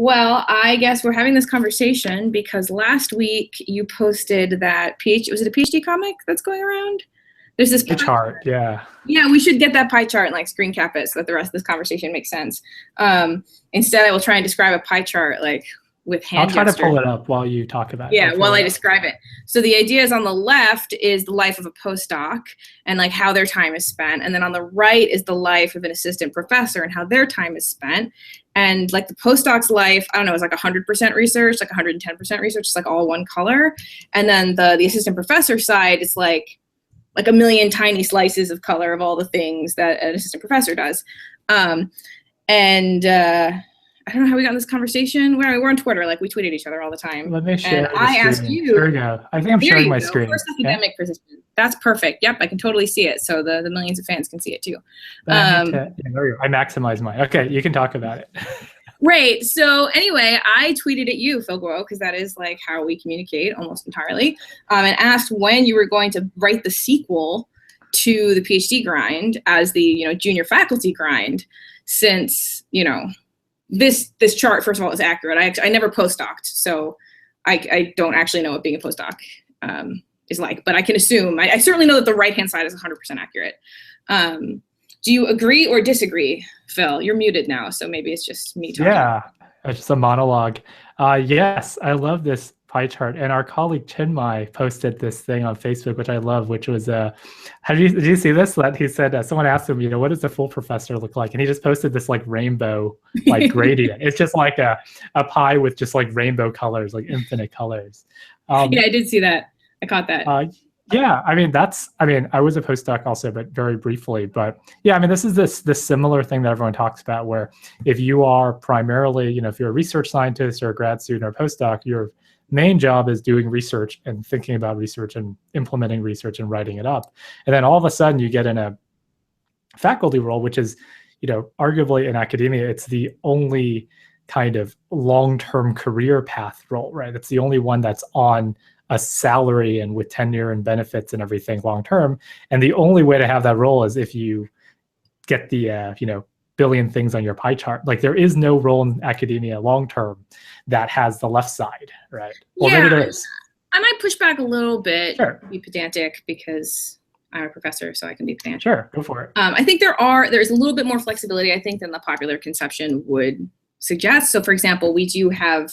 Well, I guess we're having this conversation because last week you posted that was it a PhD comic that's going around? There's this pie chart, yeah. Yeah, we should get that pie chart and like screen cap it so that the rest of this conversation makes sense. Instead, I will try and describe a pie chart like with hand I'll try gestures. to pull it up while you talk about it. Yeah, while I describe it. So the idea is on the left is the life of a postdoc and like how their time is spent. And then on the right is the life of an assistant professor and how their time is spent. And like the postdoc's life, I don't know, it's like 100% research, like 110% research, it's like all one color. And then the assistant professor side is like a million tiny slices of color of all the things that an assistant professor does. I don't know how we got in this conversation. We're on Twitter, like we tweet at each other all the time. Let me share. And I asked you. There we go. I think I'm sharing my screen. First academic participant. That's perfect. Yep, I can totally see it. So the millions of fans can see it too. There we go. I maximize mine. Okay, you can talk about it. Right. So anyway, I tweeted at you, Phil Goues, because that is like how we communicate almost entirely, and asked when you were going to write the sequel to the PhD grind as the junior faculty grind, since this chart, first of all, is accurate. I never postdoced, so I don't actually know what being a postdoc is like, but I can assume, I certainly know that the right-hand side is 100% accurate. Do you agree or disagree, Phil? You're muted now, so maybe it's just me talking. Yeah, it's just a monologue. Yes, I love this pie chart. And our colleague Chinmay posted this thing on Facebook, which I love, which was, did you see this? That he said, someone asked him, what does a full professor look like? And he just posted this like rainbow, like gradient. It's just like a pie with just like rainbow colors, like infinite colors. Yeah, I did see that. I caught that. Yeah, I mean, I was a postdoc also, but very briefly. But yeah, I mean, this is this similar thing that everyone talks about, where if you are primarily, if you're a research scientist or a grad student or a postdoc, your main job is doing research and thinking about research and implementing research and writing it up. And then all of a sudden you get in a faculty role, which is, arguably in academia, it's the only kind of long-term career path role, right? It's the only one that's on a salary and with tenure and benefits and everything long-term. And the only way to have that role is if you get the, billion things on your pie chart. Like there is no role in academia long-term that has the left side, right? Well, yeah, maybe there is. I might push back a little bit, sure. Be pedantic because I'm a professor, so I can be pedantic. Sure, go for it. I think there's a little bit more flexibility, I think, than the popular conception would suggest. So for example, we do have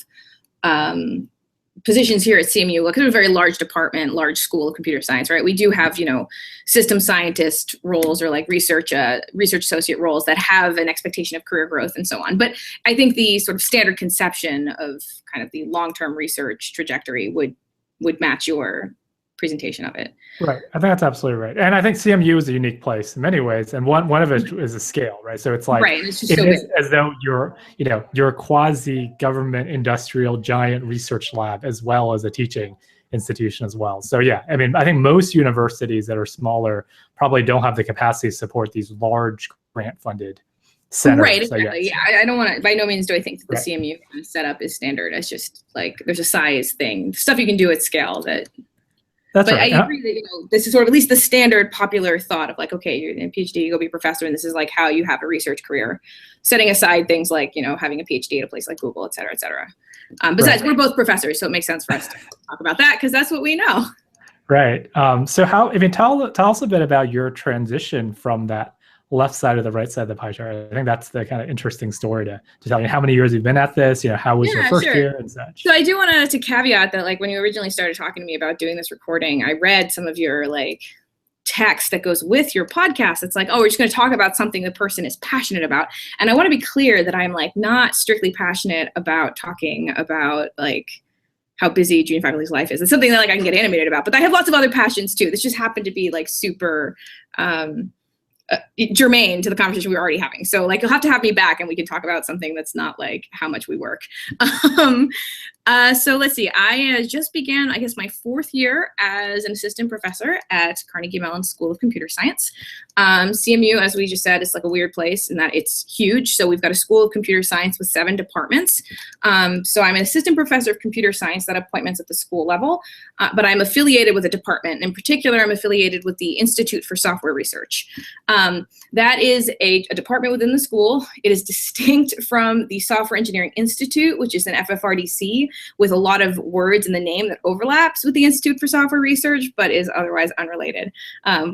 positions here at CMU, because we're a very large department, large school of computer science, right? We do have, system scientist roles or like research associate roles that have an expectation of career growth and so on. But I think the sort of standard conception of kind of the long-term research trajectory would match your presentation of it. Right. I think that's absolutely right. And I think CMU is a unique place in many ways. And one of it is a scale, right? So it's like, right. It's just it is as though you're a quasi-government industrial giant research lab as well as a teaching institution as well. So yeah, I mean, I think most universities that are smaller probably don't have the capacity to support these large grant-funded centers. Right. Exactly. Yeah. I don't want to, by no means do I think that the CMU setup is standard. It's just like, there's a size thing, stuff you can do at scale that. That's but right. I agree that this is sort of at least the standard popular thought of like, okay, you're in a PhD, you go be a professor, and this is like how you have a research career. Setting aside things like having a PhD at a place like Google, et cetera, et cetera. Besides, we're both professors, so it makes sense for us to talk about that because that's what we know. Right. So tell us a bit about your transition from that left side to the right side of the pie chart. I think that's the kind of interesting story to tell you how many years you've been at this, how was your first year and such. So I do want to caveat that like when you originally started talking to me about doing this recording, I read some of your like text that goes with your podcast. It's like, oh, we're just going to talk about something the person is passionate about. And I want to be clear that I'm like not strictly passionate about talking about like how busy junior faculty's life is. It's something that like I can get animated about, but I have lots of other passions too. This just happened to be like super germane to the conversation we were already having. So like you'll have to have me back and we can talk about something that's not like how much we work. So let's see, I just began, I guess, my 4th year as an assistant professor at Carnegie Mellon School of Computer Science. CMU, as we just said, is like a weird place in that it's huge. So we've got a School of Computer Science with 7 departments. So I'm an assistant professor of computer science that appointments at the school level, but I'm affiliated with a department. In particular, I'm affiliated with the Institute for Software Research. That is a department within the school. It is distinct from the Software Engineering Institute, which is an FFRDC with a lot of words in the name that overlaps with the Institute for Software Research, but is otherwise unrelated.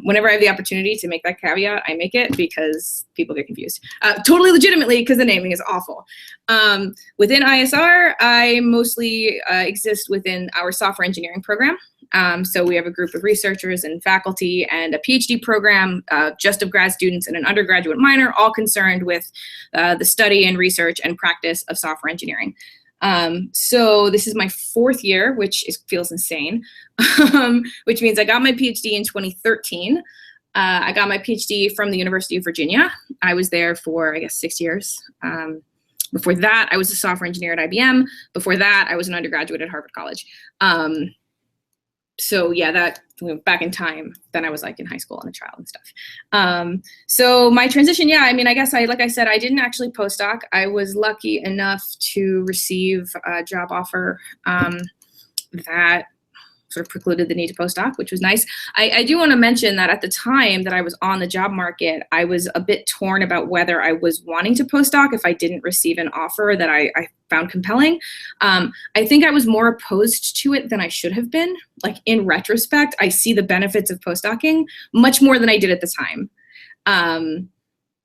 Whenever I have the opportunity to make that caveat, I make it because people get confused. Totally legitimately, because the naming is awful. Within ISR, I mostly exist within our software engineering program. So we have a group of researchers and faculty and a PhD program just of grad students and an undergraduate minor, all concerned with the study and research and practice of software engineering. So this is my 4th year, which feels insane, which means I got my PhD in 2013. I got my PhD from the University of Virginia. I was there for, I guess, 6 years. Before that, I was a software engineer at IBM. Before that, I was an undergraduate at Harvard College. So yeah, that back in time, then I was like in high school on a trial and stuff. So my transition, yeah, I mean, I guess like I said, I didn't actually postdoc. I was lucky enough to receive a job offer that sort of precluded the need to postdoc, which was nice. I do want to mention that at the time that I was on the job market, I was a bit torn about whether I was wanting to postdoc if I didn't receive an offer that I found compelling. I think I was more opposed to it than I should have been. Like in retrospect, I see the benefits of postdocing much more than I did at the time.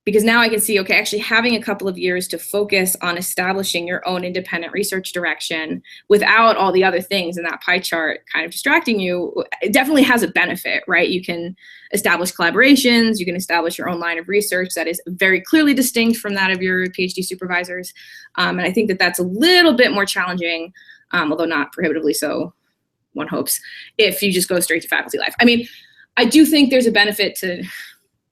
Because now I can see, okay, actually having a couple of years to focus on establishing your own independent research direction without all the other things in that pie chart kind of distracting you, it definitely has a benefit, right? You can establish collaborations, you can establish your own line of research that is very clearly distinct from that of your PhD supervisors. And I think that that's a little bit more challenging, although not prohibitively so, one hopes, if you just go straight to faculty life. I mean, I do think there's a benefit to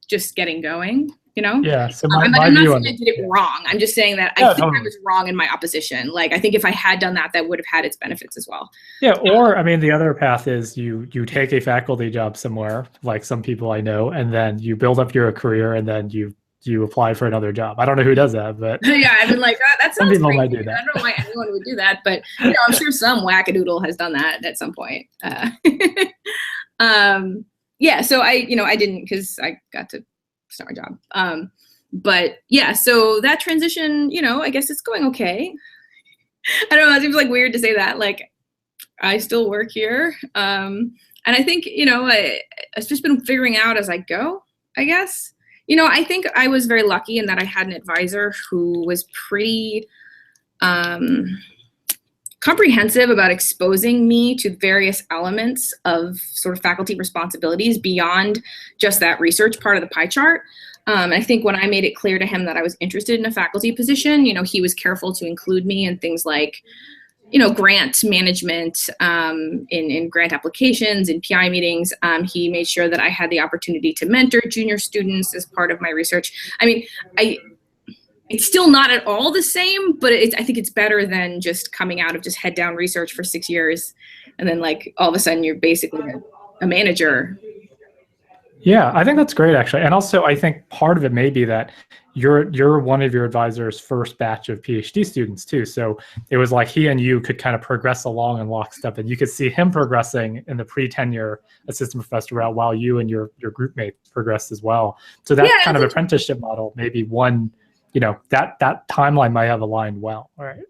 just getting going. You know? Yeah. So I'm not saying I did it wrong. I'm just saying that I think I was wrong in my opposition. Like, I think if I had done that, that would have had its benefits as well. Yeah. Or, I mean, the other path is you take a faculty job somewhere, like some people I know, and then you build up your career and then you apply for another job. I don't know who does that, but yeah, I've been like, that sounds some people crazy. might do that. I don't know why anyone would do that, but you know, I'm sure some wackadoodle has done that at some point. Yeah. So I didn't, because I got to start my job. But yeah, so that transition, I guess it's going okay. I don't know, it seems like weird to say that. Like, I still work here. And I think, I've just been figuring out as I go, I guess. I think I was very lucky in that I had an advisor who was pretty comprehensive about exposing me to various elements of sort of faculty responsibilities beyond just that research part of the pie chart. I think when I made it clear to him that I was interested in a faculty position, he was careful to include me in things like, grant management, in grant applications, in PI meetings. He made sure that I had the opportunity to mentor junior students as part of my research. I mean, it's still not at all the same, but I think it's better than just coming out of just head down research for 6 years. And then like all of a sudden you're basically a manager. Yeah, I think that's great, actually. And also, I think part of it may be that you're one of your advisor's first batch of PhD students too. So it was like he and you could kind of progress along in lockstep, and you could see him progressing in the pre-tenure assistant professor route while you and your group mate progressed as well. So that kind of apprenticeship model, maybe one, that timeline might have aligned well. All right.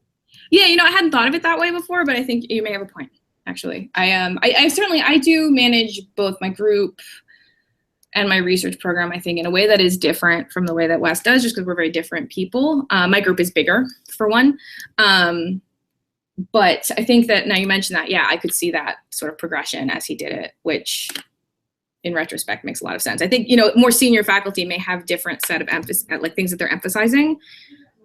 Yeah, I hadn't thought of it that way before, but I think you may have a point, actually. I certainly do manage both my group and my research program, I think, in a way that is different from the way that Wes does, just because we're very different people. My group is bigger, for one. But I think that now you mentioned that, yeah, I could see that sort of progression as he did it, which in retrospect makes a lot of sense. I think, more senior faculty may have different set of things that they're emphasizing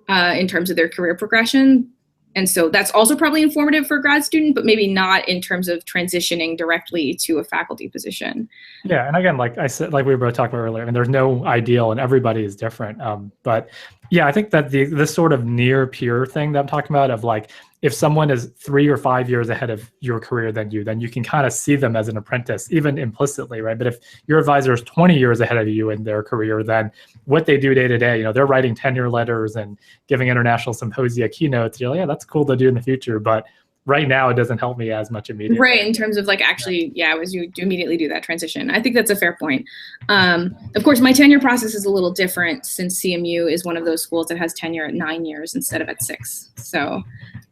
in terms of their career progression. And so that's also probably informative for a grad student, but maybe not in terms of transitioning directly to a faculty position. Yeah, and again, like I said, like we were both talking about earlier, I mean, there's no ideal and everybody is different. But yeah, I think that this sort of near peer thing that I'm talking about, of like, if someone is 3 or 5 years ahead of your career than you, then you can kind of see them as an apprentice, even implicitly, right? But if your advisor is 20 years ahead of you in their career, then what they do day to day, they're writing tenure letters and giving international symposia keynotes. You're like, yeah, that's cool to do in the future. But right now it doesn't help me as much immediately. Right, in terms of like actually, was you immediately do that transition. I think that's a fair point. Of course, my tenure process is a little different since CMU is one of those schools that has tenure at 9 years instead of at 6. So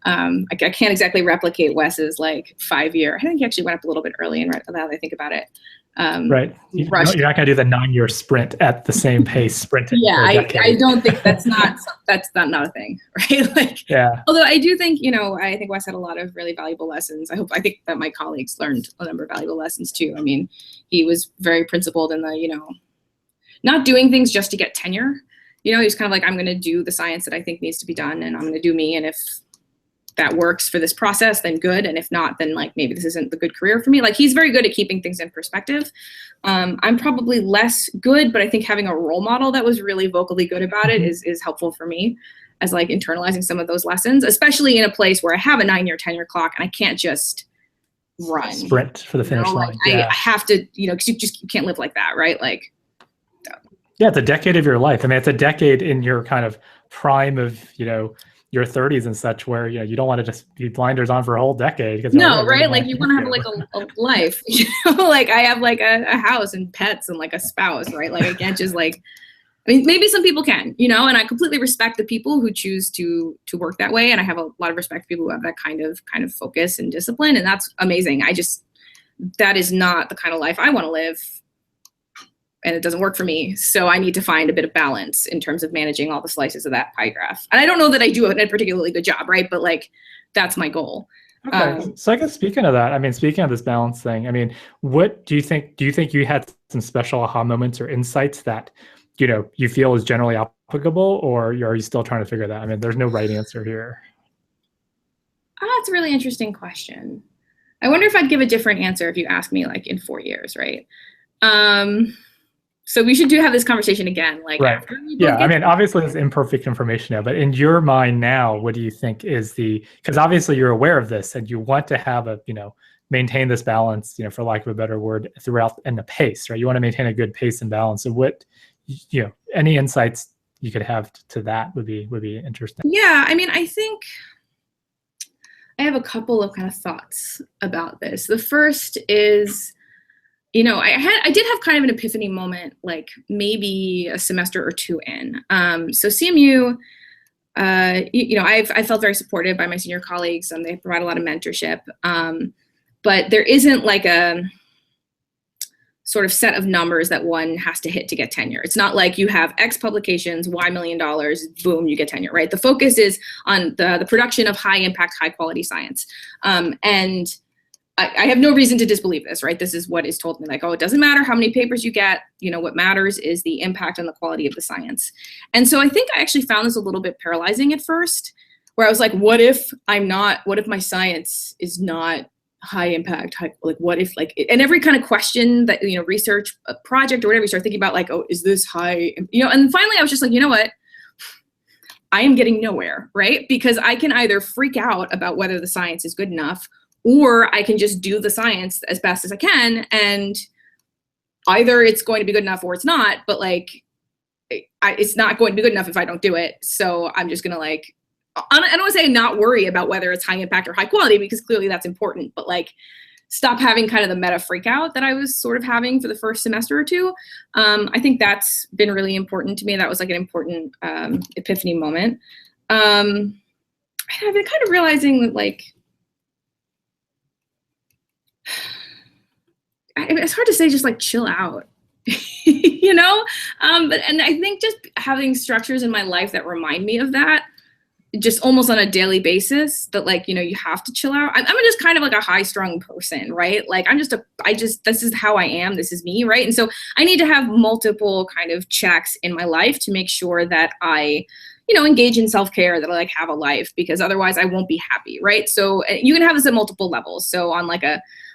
I can't exactly replicate Wes's like 5-year. I think he actually went up a little bit early, and now that I think about it. Right. You're not going to do the 9-year sprint at the same pace sprinting. Yeah, I don't think that's not a thing, right? Like, yeah. Although I do think, I think Wes had a lot of really valuable lessons. I think that my colleagues learned a number of valuable lessons too. I mean, he was very principled in the, not doing things just to get tenure. He was kind of like, I'm going to do the science that I think needs to be done, and I'm going to do me. And if that works for this process, then good. And if not, then like maybe this isn't the good career for me. Like, he's very good at keeping things in perspective. I'm probably less good, but I think having a role model that was really vocally good about it is helpful for me as like internalizing some of those lessons, especially in a place where I have a 9-year tenure clock and I can't just sprint for the finish line. I have to, because you can't live like that, right? Like, yeah, it's a decade of your life. I mean, it's a decade in your kind of prime of, your 30s and such, where you don't want to just be blinders on for a whole decade. No, right? Like, you want to have like a life. Like I have like a house and pets and like a spouse, right? Like I can't just like. I mean, maybe some people can, and I completely respect the people who choose to work that way, and I have a lot of respect for people who have that kind of focus and discipline, and that's amazing. That is not the kind of life I want to live. And it doesn't work for me. So I need to find a bit of balance in terms of managing all the slices of that pie graph. And I don't know that I do a particularly good job, right? But like, that's my goal. Okay. So I guess speaking of that, speaking of this balance thing, what do you think you had some special aha moments or insights that, you feel is generally applicable, or are you still trying to figure that? I mean, there's no right answer here. That's a really interesting question. I wonder if I'd give a different answer if you asked me like in 4 years, right? So we should have this conversation again, like right. After yeah, obviously there's imperfect information now, but in your mind now, what do you think is because obviously you're aware of this and you want to have maintain this balance, for lack of a better word, throughout, and the pace, right? You want to maintain a good pace and balance. So what, any insights you could have to that would be interesting. Yeah, I think I have a couple of kind of thoughts about this. The first is, I did have kind of an epiphany moment, like maybe a semester or two in. So CMU, I felt very supported by my senior colleagues, and they provide a lot of mentorship. But there isn't like a sort of set of numbers that one has to hit to get tenure. It's not like you have X publications, Y $1 million, boom, you get tenure, right? The focus is on the production of high impact, high quality science. And I have no reason to disbelieve this, right? This is what is told me, like, oh, it doesn't matter how many papers you get, what matters is the impact on the quality of the science. And so I think I actually found this a little bit paralyzing at first, where I was like, what if my science is not high impact, what if and every kind of question that, research a project or whatever, you start thinking about like, oh, is this high, and finally I was just like, you know what? I am getting nowhere, right? Because I can either freak out about whether the science is good enough, or I can just do the science as best as I can, and either it's going to be good enough or it's not, but like, it's not going to be good enough if I don't do it. So I'm just going to I don't want to say not worry about whether it's high impact or high quality, because clearly that's important, but like stop having kind of the meta freak out that I was sort of having for the first semester or two. I think that's been really important to me. That was like an important epiphany moment. I've been kind of realizing that like, it's hard to say, just like chill out, but I think just having structures in my life that remind me of that, just almost on a daily basis, that like, you have to chill out. I'm just kind of like a high strung person, right? Like this is how I am. This is me. Right. And so I need to have multiple kind of checks in my life to make sure that I, engage in self-care, that I like have a life, because otherwise I won't be happy. Right. So you can have this at multiple levels. So on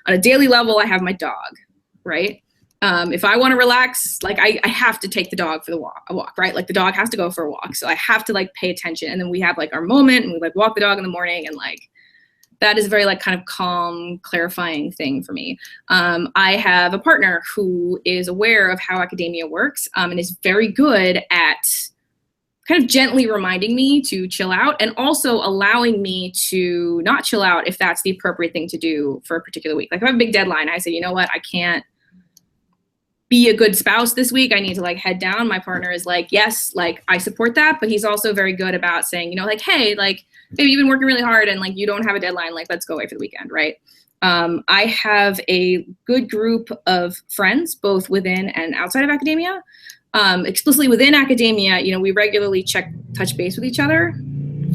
a daily level, I have my dog, right? If I want to relax, like I have to take the dog for a walk, right? Like the dog has to go for a walk. So I have to like pay attention. And then we have like our moment, and we like walk the dog in the morning, and like, that is a very like kind of calm, clarifying thing for me. I have a partner who is aware of how academia works, and is very good at kind of gently reminding me to chill out, and also allowing me to not chill out if that's the appropriate thing to do for a particular week. Like if I have a big deadline, I say, you know what, I can't be a good spouse this week. I need to like head down. My partner is like, yes, like I support that, but he's also very good about saying, you know, like, hey, like maybe you've been working really hard and like you don't have a deadline, like let's go away for the weekend, right? I have a good group of friends, both within and outside of academia. Explicitly within academia, you know, we regularly touch base with each other.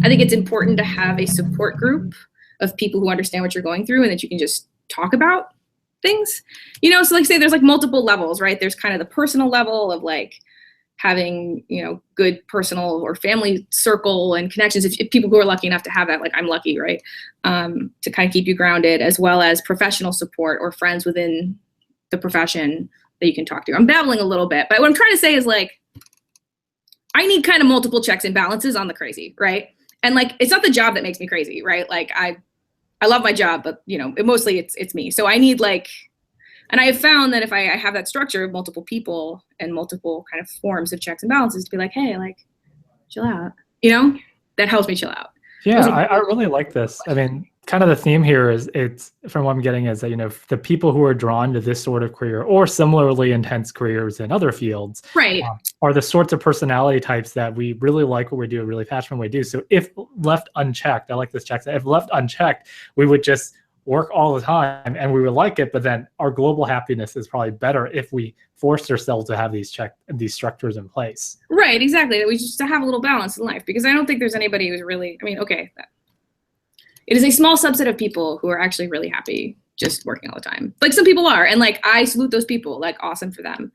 I think it's important to have a support group of people who understand what you're going through and that you can just talk about things. You know, so like say there's like multiple levels, right? There's kind of the personal level of like having, you know, good personal or family circle and connections. If people who are lucky enough to have that, like I'm lucky, right? To kind of keep you grounded, as well as professional support or friends within the profession that you can talk to. I'm babbling a little bit, but what I'm trying to say is like, I need kind of multiple checks and balances on the crazy, right? And like, it's not the job that makes me crazy, right? Like I love my job, but you know, mostly it's me. So I need like, and I have found that if I have that structure of multiple people and multiple kind of forms of checks and balances to be like, hey, like chill out, you know, that helps me chill out. Yeah, I really like this. I mean, kind of the theme here is, it's from what I'm getting is that, you know, the people who are drawn to this sort of career or similarly intense careers in other fields, right, are the sorts of personality types that we really like what we do, really passionate what we do. So if left unchecked, I like this check, if left unchecked, we would just work all the time and we would like it, but then our global happiness is probably better if we forced ourselves to have these structures in place. Right, exactly. We just have a little balance in life, because I don't think there's anybody who's really, I mean, okay, it is a small subset of people who are actually really happy just working all the time. Like some people are, and like I salute those people, like awesome for them.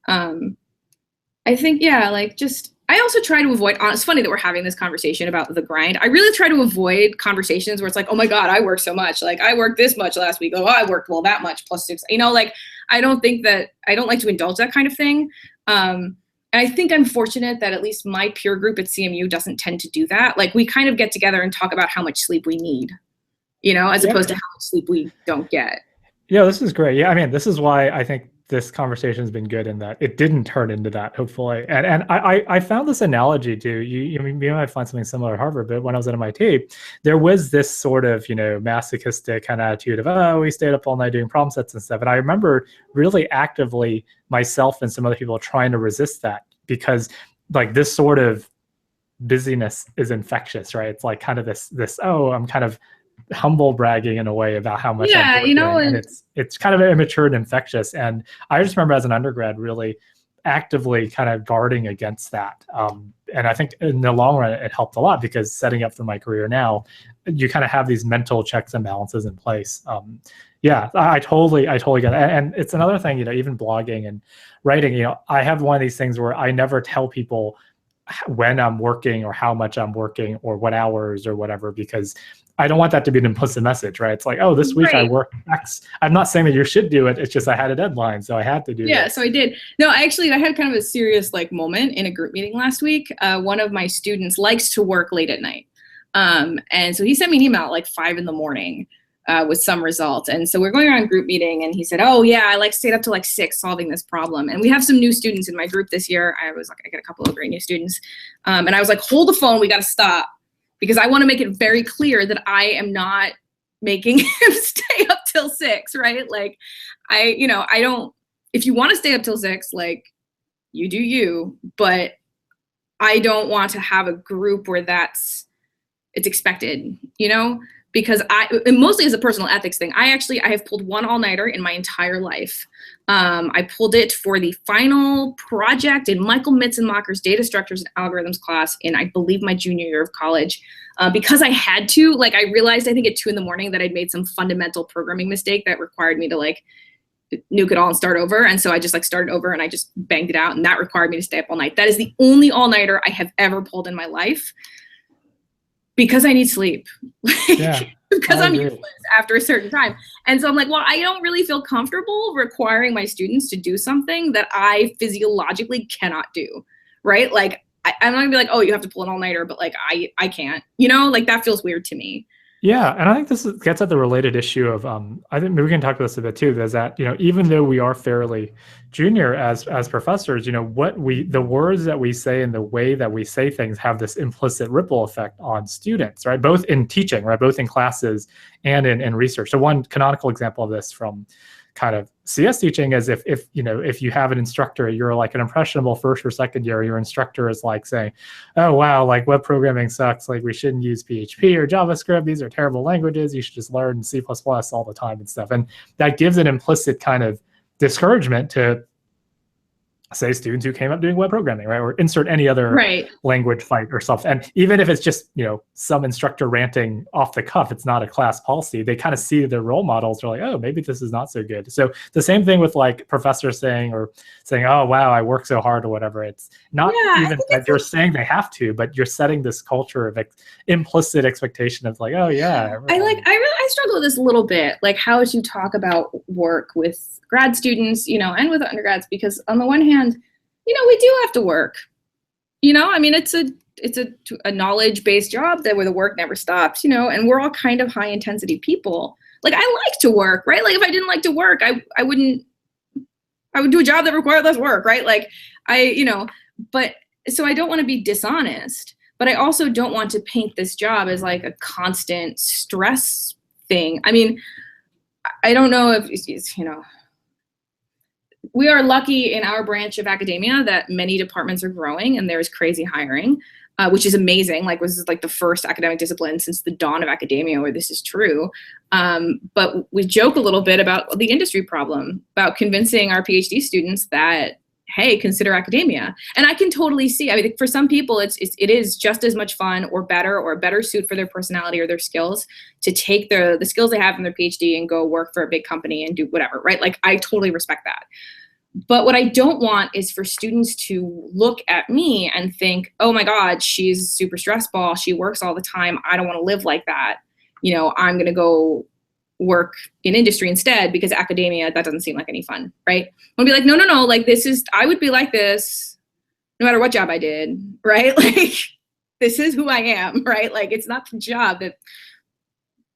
I think, yeah, like just, I also try to avoid, it's funny that we're having this conversation about the grind. I really try to avoid conversations where it's like, oh my God, I worked so much. Like I worked this much last week. Oh, I worked, well, that much plus 6, you know, like, I don't like to indulge that kind of thing. And I think I'm fortunate that at least my peer group at CMU doesn't tend to do that. Like we kind of get together and talk about how much sleep we need, you know, as opposed to how much sleep we don't get. Yeah, this is great. Yeah, I mean, this is why I think this conversation has been good in that it didn't turn into that, hopefully. And I found this analogy too. You might find something similar at Harvard, but when I was at MIT, there was this sort of, you know, masochistic kind of attitude of, oh, we stayed up all night doing problem sets and stuff. And I remember really actively myself and some other people trying to resist that, because like this sort of busyness is infectious, right? It's like kind of this, oh, I'm kind of humble bragging in a way about how much I'm working, you know, and it's kind of immature and infectious. And I just remember as an undergrad really actively kind of guarding against that. And I think in the long run, it helped a lot, because setting up for my career now, you kind of have these mental checks and balances in place. Yeah, I totally get it. And it's another thing, you know, even blogging and writing, you know, I have one of these things where I never tell people when I'm working or how much I'm working or what hours or whatever, because I don't want that to be an implicit message, right? It's like, oh, this week I worked X. I'm not saying that you should do it. It's just I had a deadline, so I had to do it. Yeah, so I did. No, I had kind of a serious like moment in a group meeting last week. One of my students likes to work late at night. And so he sent me an email at like 5 a.m. With some results. And so we're going around group meeting and he said, oh yeah, I like stayed up till like 6 solving this problem. And we have some new students in my group this year. I got a couple of great new students. And I was like, hold the phone, we got to stop, because I want to make it very clear that I am not making him stay up till 6, right? Like I don't, if you want to stay up till 6, like you do you, but I don't want to have a group where it's expected, you know? Because and mostly as a personal ethics thing, I have pulled one all-nighter in my entire life. I pulled it for the final project in Michael Mitzenmacher's data structures and algorithms class in, I believe, my junior year of college. Because I had to, like, I realized, I think at 2 a.m. that I'd made some fundamental programming mistake that required me to like nuke it all and start over. And so I just like started over and I just banged it out, and that required me to stay up all night. That is the only all-nighter I have ever pulled in my life. Because I need sleep. Yeah, because I'm useless after a certain time. And so I'm like, well, I don't really feel comfortable requiring my students to do something that I physiologically cannot do, right? Like, I'm not gonna be like, oh, you have to pull an all-nighter, but like, I can't, you know, like that feels weird to me. Yeah, and I think this gets at the related issue of I think maybe we can talk about this a bit too. Is that even though we are fairly junior as professors, the words that we say and the way that we say things have this implicit ripple effect on students, right? Both in teaching, right? Both in classes and in research. So one canonical example of this from kind of CS teaching is if you have an instructor, you're like an impressionable first or second year, your instructor is like saying, oh wow, like web programming sucks, like we shouldn't use PHP or JavaScript, these are terrible languages, you should just learn C++ all the time and stuff. And that gives an implicit kind of discouragement to say students who came up doing web programming, right? Or insert any other language fight or something. And even if it's just, some instructor ranting off the cuff, it's not a class policy. They kind of see their role models. They're like, oh, maybe this is not so good. So the same thing with like professors saying, oh, wow, I work so hard or whatever. It's not even that you're saying they have to, but you're setting this culture of implicit expectation of like, oh yeah. I struggle with this a little bit, like how would you talk about work with grad students, and with undergrads, because on the one hand, we do have to work, it's a knowledge-based job where the work never stops, and we're all kind of high intensity people. Like I like to work, right? Like if I didn't like to work, I would do a job that required less work, right? Like but so I don't want to be dishonest, but I also don't want to paint this job as like a constant stress thing. I mean, I don't know if, we are lucky in our branch of academia that many departments are growing and there's crazy hiring, which is amazing. Like this is like the first academic discipline since the dawn of academia where this is true. But we joke a little bit about the industry problem, about convincing our PhD students that, hey, consider academia. And I can totally see, I mean, for some people, it is just as much fun or better or a better suit for their personality or their skills to take the skills they have from their PhD and go work for a big company and do whatever, right? Like I totally respect that. But what I don't want is for students to look at me and think, oh my God, she's super stress ball. She works all the time. I don't want to live like that. I'm going to go work in industry instead because academia, that doesn't seem like any fun, right? I'll be like, no, like I would be like this no matter what job I did, right? Like this is who I am, right? Like it's not the job that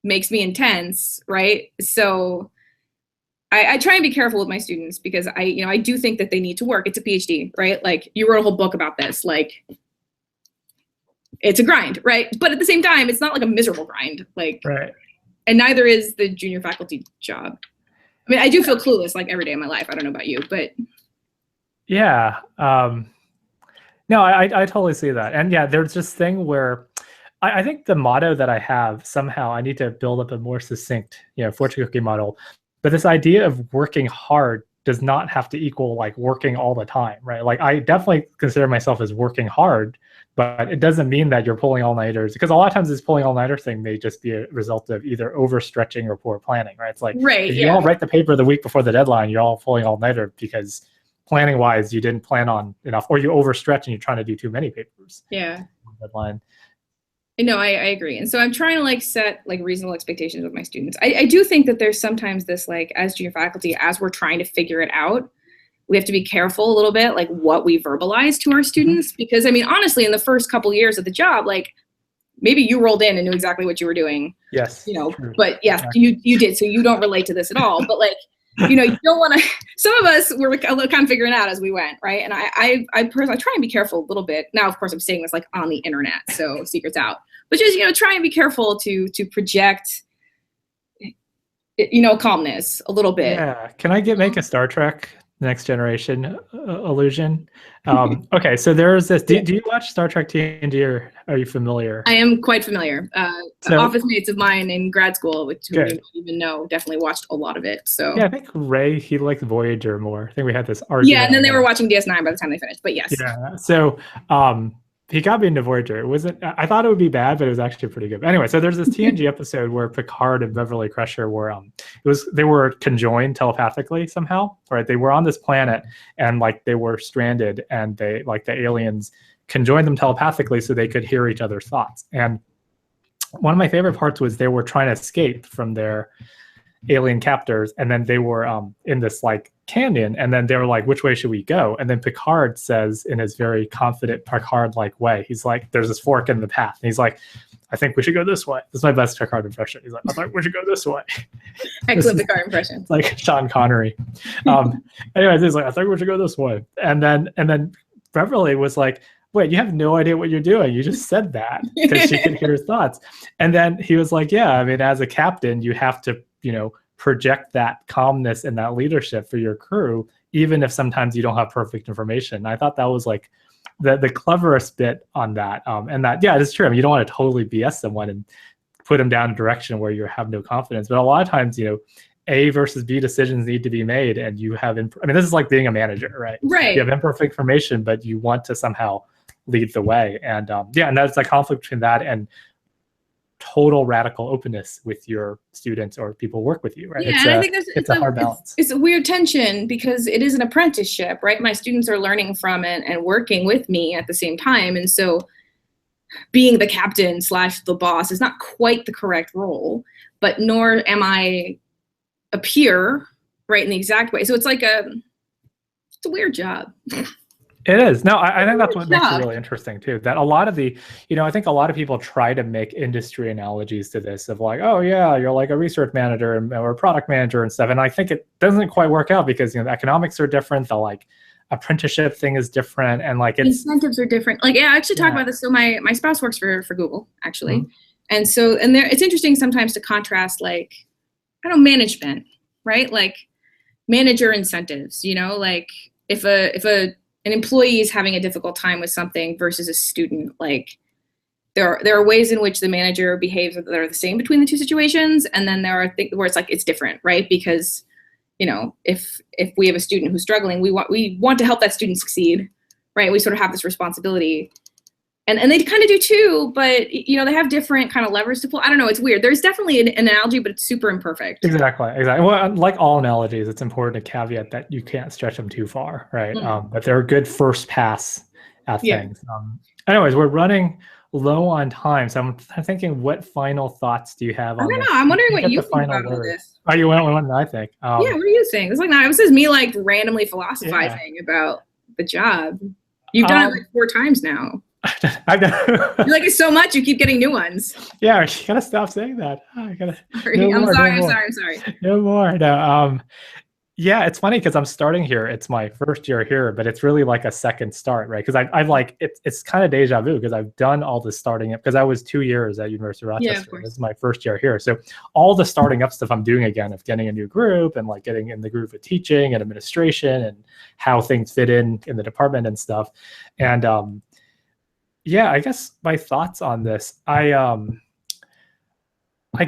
makes me intense, right? So I try and be careful with my students because I do think that they need to work. It's a PhD, right? Like you wrote a whole book about this, like it's a grind, right? But at the same time, it's not like a miserable grind, like, right. And neither is the junior faculty job. I mean, I do feel clueless like every day of my life. I don't know about you, but. Yeah. No, I totally see that. And yeah, there's this thing where I think the motto that I have, somehow I need to build up a more succinct, fortune cookie model. But this idea of working hard does not have to equal like working all the time, right? Like I definitely consider myself as working hard, but it doesn't mean that you're pulling all-nighters, because a lot of times this pulling all-nighter thing may just be a result of either overstretching or poor planning, right? It's like if you all write the paper the week before the deadline, you're all pulling all-nighter because planning-wise you didn't plan on enough, or you overstretch and you're trying to do too many papers. Yeah. Deadline. No, I agree. And so I'm trying to like set like reasonable expectations with my students. I do think that there's sometimes this like as junior faculty, as we're trying to figure it out, we have to be careful a little bit, like what we verbalize to our students. Because I mean, honestly, in the first couple years of the job, like maybe you rolled in and knew exactly what you were doing. Yes. True. But yes, you did. So you don't relate to this at all. But like, you don't want to, some of us were kind of figuring it out as we went, right? And I personally try and be careful a little bit. Now, of course, I'm saying this like on the internet, so secret's out. But just, try and be careful to project, calmness a little bit. Yeah. Can I make a Star Trek Next Generation illusion? Okay, so there's this. Do you watch Star Trek TNG, or are you familiar? I am quite familiar. Office mates of mine in grad school, which who you even know, definitely watched a lot of it. So yeah, I think Ray, he liked Voyager more. I think we had this argument. Yeah, and then they were watching DS9 by the time they finished. But yes. Yeah. So he got me into Voyager. It wasn't. I thought it would be bad, but it was actually pretty good. But anyway, so there's this TNG episode where Picard and Beverly Crusher were they were conjoined telepathically somehow. Right? They were on this planet and like they were stranded, and they like the aliens conjoined them telepathically so they could hear each other's thoughts. And one of my favorite parts was they were trying to escape from their alien captors, and then they were in this like canyon, and then they were like, which way should we go? And then Picard says in his very confident Picard like way, he's like, there's this fork in the path, and he's like, I think we should go this way. This is my best Picard impression. He's like, I think we should go this way. Excellent Picard impression. It's like Sean Connery. Anyways, he's like, I think we should go this way. And then Beverly was like, wait, you have no idea what you're doing. You just said that, because she could hear his thoughts. And then he was like, yeah, I mean, as a captain, you have to, project that calmness and that leadership for your crew, even if sometimes you don't have perfect information. I thought that was like the cleverest bit on that. And that, yeah, it's true. I mean, you don't want to totally BS someone and put them down a direction where you have no confidence. But a lot of times, A versus B decisions need to be made, and you have, this is like being a manager, right? Right. You have imperfect information, but you want to somehow lead the way. And and that's a conflict between that and total radical openness with your students or people who work with you, right? Yeah, and I think it's a hard balance. It's a weird tension, because it is an apprenticeship, right? My students are learning from it and working with me at the same time. And so being the captain / the boss is not quite the correct role, but nor am I a peer, right, in the exact way. So it's like it's a weird job. It is. No, I think that's what makes it really interesting too. That a lot of the, I think a lot of people try to make industry analogies to this of like, oh yeah, you're like a research manager or a product manager and stuff. And I think it doesn't quite work out, because the economics are different. The like apprenticeship thing is different, and like incentives are different. Like, yeah, I actually talk about this. So my spouse works for Google, actually, and so it's interesting sometimes to contrast like, I don't know, management, right? Like manager incentives. Like if an employee is having a difficult time with something versus a student, like there are ways in which the manager behaves that are the same between the two situations, and then there are things where it's like it's different, right? Because if we have a student who's struggling, we want to help that student succeed, right? We sort of have this responsibility, and they kind of do too, but they have different kind of levers to pull. I don't know, it's weird. There's definitely an analogy, but it's super imperfect. Exactly. Well, like all analogies, it's important to caveat that you can't stretch them too far, right? But they're a good first pass at things. Anyways, we're running low on time, so I'm thinking, what final thoughts do you have on this? I don't know. I'm wondering what you think about all this. Oh, you went one, I think. Yeah, what do you think? It's like, no, this is me like randomly philosophizing about the job. You've done it like 4 times now. I've done. You like it so much, you keep getting new ones. Yeah, you gotta stop saying that. I gotta. I'm sorry. No more. No. Yeah, it's funny because I'm starting here. It's my first year here, but it's really like a second start, right? Because I've like it's kind of deja vu, because I've done all the starting up, because I was 2 years at University of Rochester. Yeah, this is my first year here, so all the starting up stuff I'm doing again, of getting a new group and like getting in the group of teaching and administration and how things fit in the department and stuff. And yeah, I guess my thoughts on this, I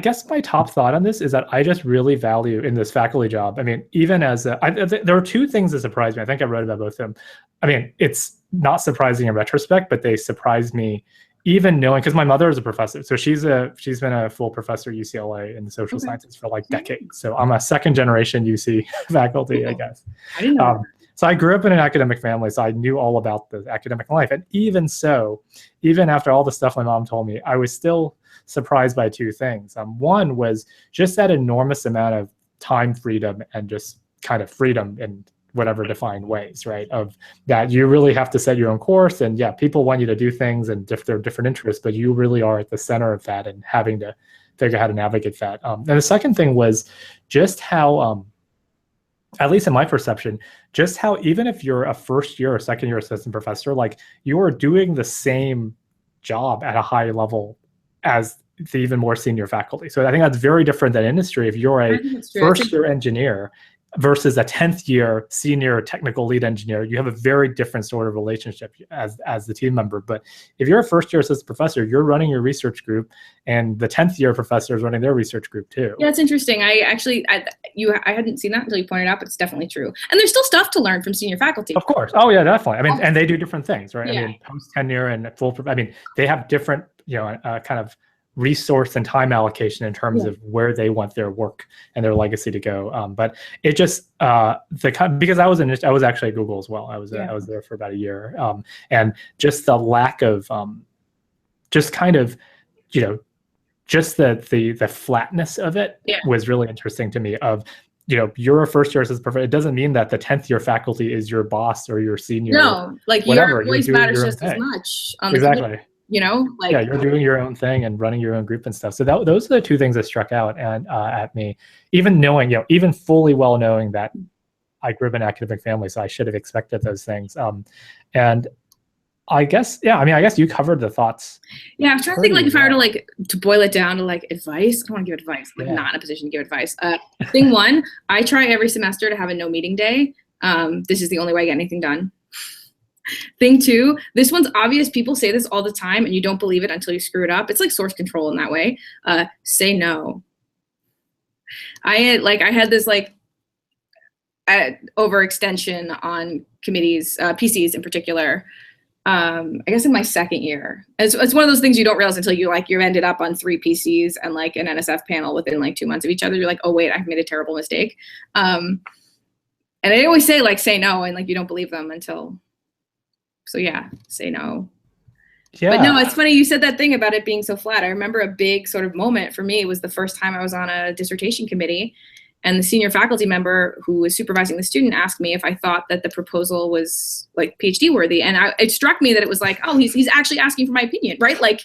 guess my top thought on this is that I just really value in this faculty job. I mean, even as there are 2 things that surprised me. I think I wrote about both of them. I mean, it's not surprising in retrospect, but they surprised me even knowing, because my mother is a professor. So she's been a full professor at UCLA in the social sciences for like decades. So I'm a 2nd generation UC faculty, I guess. I didn't know that. So I grew up in an academic family, so I knew all about the academic life. And even so, even after all the stuff my mom told me, I was still surprised by 2 things. One was just that enormous amount of time freedom and just kind of freedom in whatever defined ways, right? Of that you really have to set your own course, and yeah, people want you to do things and there are different interests, but you really are at the center of that and having to figure out how to navigate that. And the second thing was just how, at least in my perception, just how even if you're a first year or second year assistant professor, like you are doing the same job at a high level as the even more senior faculty. So I think that's very different than industry. If you're a first year engineer versus a 10th year senior technical lead engineer, you have a very different sort of relationship as the team member. But if you're a first year assistant professor, you're running your research group, and the 10th year professor is running their research group too. Yeah, it's interesting. I hadn't seen that until you pointed out, but it's definitely true. And there's still stuff to learn from senior faculty. Of course. Oh yeah, definitely. I mean, and they do different things, right? Yeah. I mean, post tenure and full, I mean, they have different, kind of resource and time allocation in terms of where they want their work and their legacy to go. But it just because I was actually at Google as well. I was there for about a year, and just the lack of just kind of just the flatness of it was really interesting to me. Of you're a first year assistant professor. It doesn't mean that the 10th year faculty is your boss or your senior. No, like whatever. Your voice matters just as much. Exactly. you know, like, yeah, you're doing your own thing and running your own group and stuff. So those are the two things that struck out and at me, even knowing, you know, even fully well knowing that I grew up in an academic family, so I should have expected those things. And I guess, yeah, I mean, I guess you covered the thoughts. Yeah, I'm trying to think, like, if I were to, like, to boil it down to, like, advice, I don't want to give advice. I'm not in a position to give advice. Thing one, I try every semester to have a no meeting day. This is the only way I get anything done. Thing two, this one's obvious. People say this all the time, and you don't believe it until you screw it up. It's like source control in that way. Say no. I had this, like, overextension on committees, PCs in particular. I guess in my second year. It's one of those things you don't realize until you ended up on 3 PCs and like an NSF panel within like 2 months of each other. You're like, oh wait, I've made a terrible mistake. And I always say, like, say no, and like you don't believe them until. So yeah, say no. Yeah. But no, it's funny you said that thing about it being so flat. I remember a big sort of moment for me was the first time I was on a dissertation committee, and the senior faculty member who was supervising the student asked me if I thought that the proposal was like PhD worthy. And it struck me that it was like, oh, he's actually asking for my opinion, right? Like,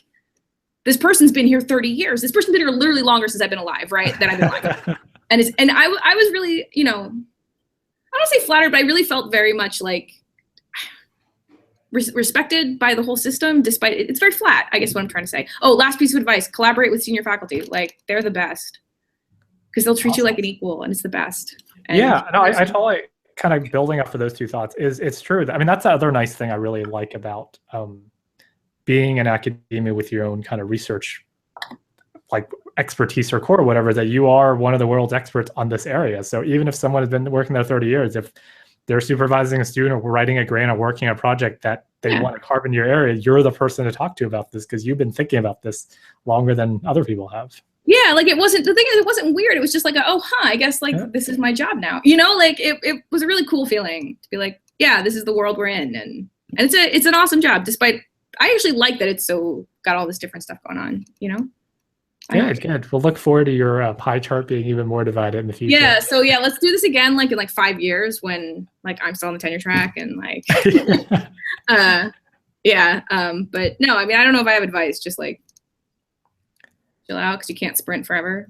this person's been here 30 years. This person's been here literally longer since I've been alive, right? Than I've been alive. And I was really, you know, I don't say flattered, but I really felt very much like respected by the whole system, despite it's very flat, I guess what I'm trying to say. Oh, last piece of advice, collaborate with senior faculty. Like, they're the best. Because they'll treat you like an equal, and it's the best. And yeah, no, I totally kind of building up for those two thoughts. It's true. I mean, that's the other nice thing I really like about being in academia with your own kind of research, like expertise or core or whatever, that you are one of the world's experts on this area. So even if someone has been working there 30 years, if they're supervising a student or writing a grant or working a project that they want to carve in your area, you're the person to talk to about this because you've been thinking about this longer than other people have. Yeah, like it wasn't, the thing is, it wasn't weird. It was just like, I guess like this is my job now. You know, like it was a really cool feeling to be like, yeah, this is the world we're in. And it's an awesome job, despite, I actually like that it's so got all this different stuff going on, you know? Yeah, good. We'll look forward to your pie chart being even more divided in the future. Yeah, so yeah, let's do this again, like in like 5 years when like I'm still on the tenure track and like, but no, I mean, I don't know if I have advice, just like chill out because you can't sprint forever.